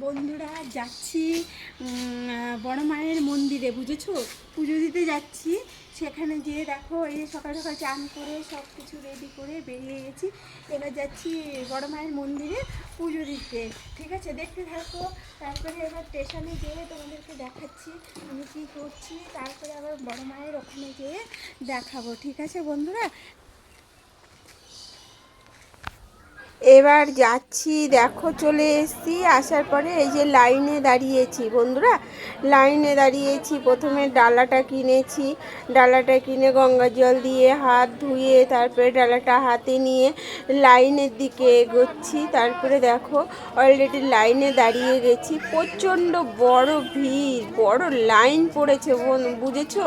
বন্ধুরা যাচ্ছি বড় মায়ের মন্দিরে, বুঝেছো? পুজো দিতে যাচ্ছি। সেখানে গিয়ে দেখো এই সকাল সকাল চান করে সব কিছু রেডি করে বেরিয়ে গেছি। এবার যাচ্ছি বড় মায়ের মন্দিরে পুজো দিতে। ঠিক আছে, দেখতে থাকো। তারপরে এবার স্টেশনে গিয়ে তোমাদেরকে দেখাচ্ছি আমি কী করছি। তারপরে আবার বড় মায়ের ওখানে গিয়ে দেখাবো। ঠিক আছে বন্ধুরা, এবার যাচ্ছি। দেখো চলে এসেছি। আসার পরে এই যে লাইনে দাঁড়িয়েছি বন্ধুরা, লাইনে দাঁড়িয়েছি। প্রথমে ডালাটা কিনেছি, ডালাটা কিনে গঙ্গা জল দিয়ে হাত ধুয়ে তারপরে ডালাটা হাতে নিয়ে লাইনের দিকে এগোচ্ছি। তারপরে দেখো অলরেডি লাইনে দাঁড়িয়ে গেছি। প্রচণ্ড বড় ভিড়, বড় লাইন পড়েছে, বুঝেছো?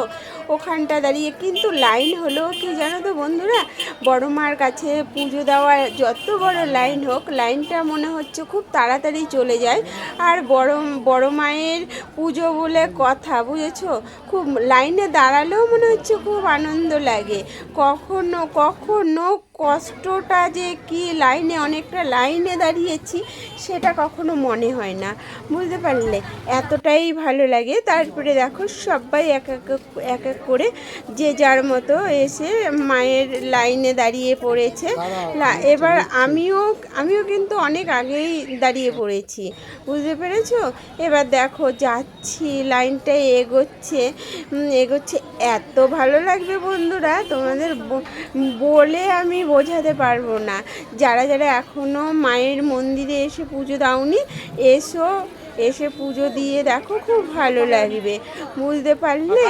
ওখানটা দাঁড়িয়ে কিন্তু লাইন হলো কি জানো তো বন্ধুরা, বড় মার কাছে পুজো দেওয়া যত বড় লাইন হোক, লাইনটা মনে হচ্ছে খুব তাড়াতাড়ি চলে যায়। আর বড় মায়ের পুজো বলে কথা, বুঝেছো? খুব লাইনে দাঁড়ালেও মনে হচ্ছে খুব আনন্দ লাগে। কখনো কখনো কষ্টটা যে কি লাইনে, অনেকটা লাইনে দাঁড়িয়েছি সেটা কখনো মনে হয় না, বুঝতে পারলে? এতটাই ভালো লাগে। তারপরে দেখো সবাই এক এক করে যে যার মতো এসে মায়ের লাইনে দাঁড়িয়ে পড়েছে। এবার আমিও কিন্তু অনেক আগেই দাঁড়িয়ে পড়েছি, বুঝতে পেরেছো? এবার দেখো যাচ্ছি, লাইনটা এগোচ্ছে। এত ভালো লাগবে বন্ধুরা, তোমাদের বলে আমি বোঝাতে পারবো না। যারা যারা এখনও মায়ের মন্দিরে এসে পুজো দাওনি, এসে পুজো দিয়ে দেখো, খুব ভালো লাগবে, বুঝতে পারলে?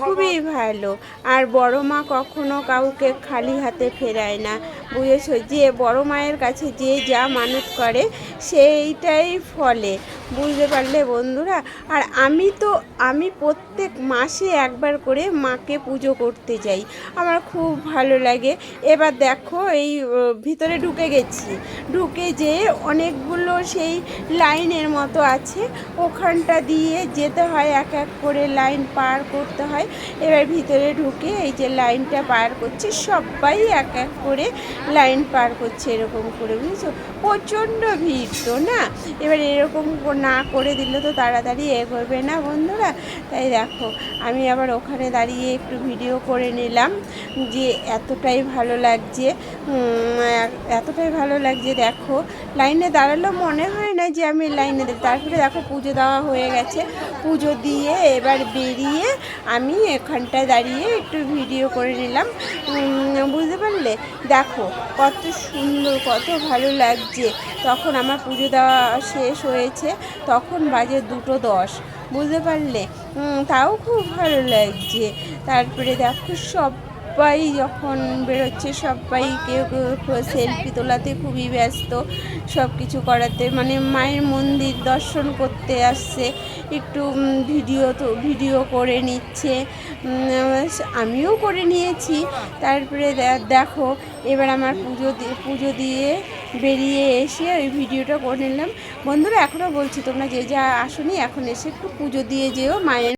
খুবই ভালো। আর বড় মা কখনো কাউকে খালি হাতে ফেরায় না, বুঝেছো? যে বড় মায়ের কাছে যে যা মানত করে সেইটাই ফলে, বুঝতে পারলে বন্ধুরা? আর আমি প্রত্যেক মাসে একবার করে মাকে পুজো করতে যাই, আমার খুব ভালো লাগে। এবার দেখো এই ভিতরে ঢুকে গেছি, ঢুকে যেয়ে অনেকগুলো সেই লাইনের মতো আছে, ওখানটা দিয়ে যেতে হয়, এক এক করে লাইন পার করতে হয়। এবার ভিতরে ঢুকে এই যে লাইনটা পার করছে, সবাই এক এক করে লাইন পার করছে এরকম করে, বুঝেছো? প্রচণ্ড ভিড় তো না, এবার এরকম না করে দিলে তো তাড়াতাড়ি এগোবে না বন্ধুরা। তাই দেখো আমি আবার ওখানে দাঁড়িয়ে একটু ভিডিও করে নিলাম, যে এতটাই ভালো লাগছে, এতটাই ভালো লাগছে। দেখো লাইনে দাঁড়ালেও মনে হয় না যে আমি লাইনে দিই। তারপরে দেখো পুজো দেওয়া হয়ে গেছে, পুজো দিয়ে এবার বেরিয়ে আমি এখানটায় দাঁড়িয়ে একটু ভিডিও করে নিলাম, বুঝতে পারলে? দেখো কত সুন্দর, কত ভালো লাগছে। তখন আমার পুজো দেওয়া শেষ হয়েছে, তখন বাজে 2:10, বুঝতে পারলে? তাও খুব ভালো লাগছে। তারপরে দেখো সবাই যখন বেরোচ্ছে, সবাই কেউ কেউ সেলফি তোলাতে খুবই ব্যস্ত, সব কিছু করাতে, মানে মায়ের মন্দির দর্শন করতে আসছে, একটু ভিডিও করে নিচ্ছে, আমিও করে নিয়েছি। তারপরে দেখো এবার আমার পুজো দিয়ে বেরিয়ে এসে ওই ভিডিওটা করে নিলাম। বন্ধুরা এখনও বলছি, তোমরা যে যা আসনি এখন এসে একটু পুজো দিয়ে যেও মায়ের।